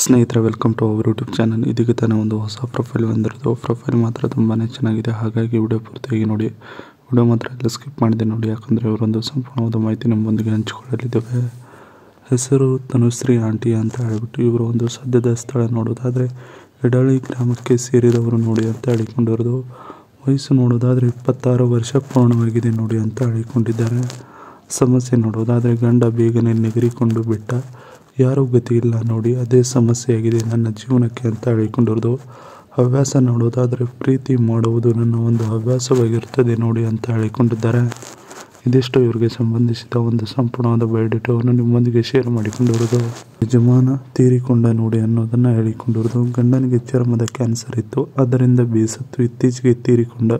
ಸ್ನೇಹಿತರೆ, welcome to our YouTube channel. ಇದಕ್ಕೆ ತಾನೇ ಒಂದು ಹೊಸ ಪ್ರೊಫೈಲ್ ಬಂದಿರೋದು. ಪ್ರೊಫೈಲ್ ಮಾತ್ರ ತುಂಬಾ ಚೆನ್ನಾಗಿದೆ, ಹಾಗಾಗಿ ವಿಡಿಯೋ ಪೂರ್ತಿಯಾಗಿ ನೋಡಿ. ವಿಡಿಯೋ ಮಾತ್ರ ಎಲ್ಲ ಸ್ಕಿಪ್ ಮಾಡಿದೆ ನೋಡಿ, ಯಾಕಂದರೆ ಇವರೊಂದು ಸಂಪೂರ್ಣವಾದ ಮಾಹಿತಿ ನಮ್ಮೊಂದಿಗೆ ಹಂಚಿಕೊಳ್ಳಲಿದ್ದೇವೆ. ಹೆಸರು ತನುಶ್ರೀ ಆಂಟಿ ಅಂತ ಹೇಳಿಬಿಟ್ಟು ಇವರು ಒಂದು ಸದ್ಯದ ಸ್ಥಳ ನೋಡೋದಾದರೆ ಎಡಳಿ ಗ್ರಾಮಕ್ಕೆ ಸೇರಿದವರು ನೋಡಿ ಅಂತ ಹೇಳಿಕೊಂಡಿರೋದು. ವಯಸ್ಸು ನೋಡೋದಾದರೆ 26 ವರ್ಷ ಪೂರ್ಣವಾಗಿದೆ ನೋಡಿ ಅಂತ ಹೇಳಿಕೊಂಡಿದ್ದಾರೆ. ಸಮಸ್ಯೆ ನೋಡೋದಾದರೆ ಗಂಡ ಬೇಗನೆ ನೆಗರಿಕೊಂಡು ಬಿಟ್ಟ, ಯಾರೂ ಗತಿ ಇಲ್ಲ ನೋಡಿ, ಅದೇ ಸಮಸ್ಯೆಯಾಗಿದೆ ನನ್ನ ಜೀವನಕ್ಕೆ ಅಂತ ಹೇಳಿಕೊಂಡಿರೋದು. ಹವ್ಯಾಸ ನೋಡೋದಾದರೆ ಪ್ರೀತಿ ಮಾಡುವುದು ನನ್ನ ಒಂದು ಹವ್ಯಾಸವಾಗಿರುತ್ತದೆ ನೋಡಿ ಅಂತ ಹೇಳಿಕೊಂಡಿದ್ದಾರೆ. ಇದಿಷ್ಟು ಇವರಿಗೆ ಸಂಬಂಧಿಸಿದ ಒಂದು ಸಂಪೂರ್ಣವಾದ ಬಯೋಡೇಟಾವನ್ನು ನಿಮ್ಮೊಂದಿಗೆ ಶೇರ್ ಮಾಡಿಕೊಂಡಿರೋದು. ಯಜಮಾನ ತೀರಿಕೊಂಡ ನೋಡಿ ಅನ್ನೋದನ್ನು ಹೇಳಿಕೊಂಡಿರೋದು. ಗಂಡನಿಗೆ ಚರ್ಮದ ಕ್ಯಾನ್ಸರ್ ಇತ್ತು, ಅದರಿಂದ ಬೇಸತ್ತು ಇತ್ತೀಚೆಗೆ ತೀರಿಕೊಂಡ,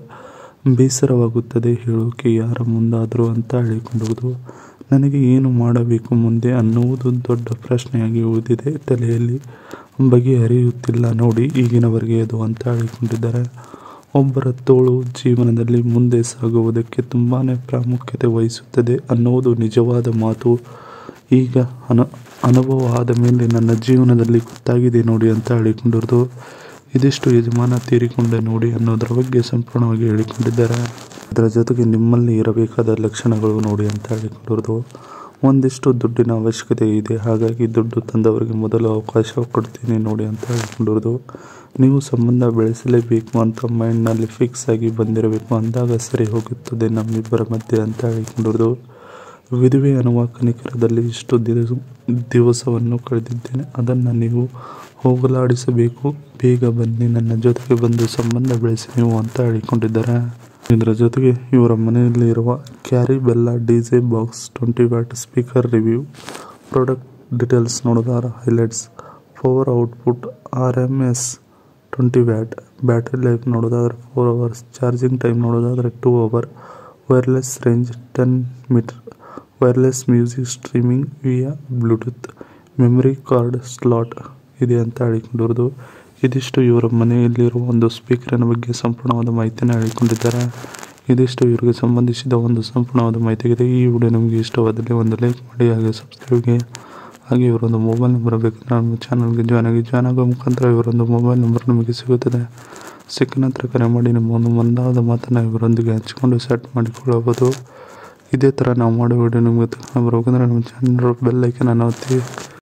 ಬೇಸರವಾಗುತ್ತದೆ ಹೇಳೋಕೆ ಯಾರ ಮುಂದಾದರೂ ಅಂತ ಹೇಳಿಕೊಂಡಿರೋದು. ನನಗೆ ಏನು ಮಾಡಬೇಕು ಮುಂದೆ ಅನ್ನುವುದು ದೊಡ್ಡ ಪ್ರಶ್ನೆಯಾಗಿ ಉಳಿದಿದೆ, ತಲೆಯಲ್ಲಿ ಬಗೆಹರಿಯುತ್ತಿಲ್ಲ ನೋಡಿ ಈಗಿನವರೆಗೆ ಅದು ಅಂತ ಹೇಳಿಕೊಂಡಿದ್ದಾರೆ. ಒಬ್ಬರ ತೋಳು ಜೀವನದಲ್ಲಿ ಮುಂದೆ ಸಾಗುವುದಕ್ಕೆ ತುಂಬಾ ಪ್ರಾಮುಖ್ಯತೆ ವಹಿಸುತ್ತದೆ ಅನ್ನುವುದು ನಿಜವಾದ ಮಾತು. ಈಗ ಅನುಭವ ಆದ ಮೇಲೆ ನನ್ನ ಜೀವನದಲ್ಲಿ ಗೊತ್ತಾಗಿದೆ ನೋಡಿ ಅಂತ ಹೇಳಿಕೊಂಡಿರೋದು. ಇದಿಷ್ಟು ಯಜಮಾನ ತೀರಿಕೊಂಡ ನೋಡಿ ಅನ್ನೋದರ ಬಗ್ಗೆ ಸಂಪೂರ್ಣವಾಗಿ ಹೇಳಿಕೊಂಡಿದ್ದಾರೆ. ಇದರ ಜೊತೆಗೆ ನಿಮ್ಮಲ್ಲಿ ಇರಬೇಕಾದ ಲಕ್ಷಣಗಳು ನೋಡಿ ಅಂತ ಹೇಳಿಕೊಂಡಿರೋದು. ಒಂದಿಷ್ಟು ದುಡ್ಡಿನ ಅವಶ್ಯಕತೆ ಇದೆ, ಹಾಗಾಗಿ ದುಡ್ಡು ತಂದವರಿಗೆ ಮೊದಲು ಅವಕಾಶ ಕೊಡ್ತೀನಿ ನೋಡಿ ಅಂತ ಹೇಳಿಕೊಂಡಿರೋದು. ನೀವು ಸಂಬಂಧ ಬೆಳೆಸಲೇಬೇಕು ಅಂತ ಮೈಂಡ್ನಲ್ಲಿ ಫಿಕ್ಸ್ ಆಗಿ ಬಂದಿರಬೇಕು, ಅಂದಾಗ ಸರಿ ಹೋಗುತ್ತದೆ ನಮ್ಮಿಬ್ಬರ ಮಧ್ಯೆ ಅಂತ ಹೇಳಿಕೊಂಡಿರೋದು. ವಿಧವೆ ಅನ್ನುವ ಕನಿಕರದಲ್ಲಿ ಇಷ್ಟು ದಿವಸವನ್ನು ಕಳೆದಿದ್ದೇನೆ, ಅದನ್ನು ನೀವು ಹೋಗಲಾಡಿಸಬೇಕು, ಬೇಗ ಬನ್ನಿ ನನ್ನ ಜೊತೆಗೆ ಬಂದು ಸಂಬಂಧ ಬೆಳೆಸಿ ನೀವು ಅಂತ ಹೇಳಿಕೊಂಡಿದ್ದಾರೆ. ಇದರ ಜೊತೆಗೆ ಇವರ ಮನೆಯಲ್ಲಿ ಇರುವ ಕ್ಯಾರಿ ಬೆಲ್ಲ DJ box 20 watt speaker review, product details ನೋಡೋದಾರ highlights, power output RMS 20 watt, battery life ನೋಡೋದಾದ್ರೆ 4 ಅವರ್ಸ್, ಚಾರ್ಜಿಂಗ್ ಟೈಮ್ ನೋಡೋದಾದರೆ 2 hour, wireless range 10 metre, wireless music streaming via Bluetooth, memory card slot ಇದೆ ಅಂತ ಹೇಳಿಕೊಂಡಿರೋದು. ಇದಿಷ್ಟು ಇವರ ಮನೆಯಲ್ಲಿರುವ ಒಂದು ಸ್ಪೀಕರಿನ ಬಗ್ಗೆ ಸಂಪೂರ್ಣವಾದ ಮಾಹಿತಿಯನ್ನು ಹೇಳಿಕೊಂಡಿದ್ದಾರೆ. ಇದಿಷ್ಟು ಇವರಿಗೆ ಸಂಬಂಧಿಸಿದ ಒಂದು ಸಂಪೂರ್ಣವಾದ ಮಾಹಿತಿಯಾಗಿದೆ. ಈ ವಿಡಿಯೋ ನಿಮಗೆ ಇಷ್ಟವಾದಲ್ಲಿ ಒಂದು ಲೈಕ್ ಮಾಡಿ, ಹಾಗೆ ಸಬ್ಸ್ಕ್ರೈಬ್ಗೆ, ಹಾಗೆ ಇವರೊಂದು ಮೊಬೈಲ್ ನಂಬರ್ ಬೇಕಂದ್ರೆ ನಮ್ಮ ಚಾನಲ್ಗೆ ಜಾಯ್ನ್ ಆಗೋ ಮುಖಾಂತರ ಇವರೊಂದು ಮೊಬೈಲ್ ನಂಬರ್ ನಮಗೆ ಸಿಗುತ್ತದೆ. ಸಿಕ್ಕ ನಂತರ ಕರೆ ಮಾಡಿ ನಿಮ್ಮ ಒಂದು ಮಂದಾದ ಮಾತನ್ನು ಇವರೊಂದಿಗೆ ಹಂಚಿಕೊಂಡು ಸೆಟ್ ಮಾಡಿಕೊಳ್ಳಬಹುದು. ಇದೇ ಥರ ನಾವು ಮಾಡೋ ವಿಡಿಯೋ ನಿಮಗೆ ತಗೊಂಡು ಬರಬೇಕಂದ್ರೆ ನಮ್ಮ ಚಾನಲ್ ಬೆಲ್ ಐಕನ್ ಅನ್ನು ಒತ್ತಿ.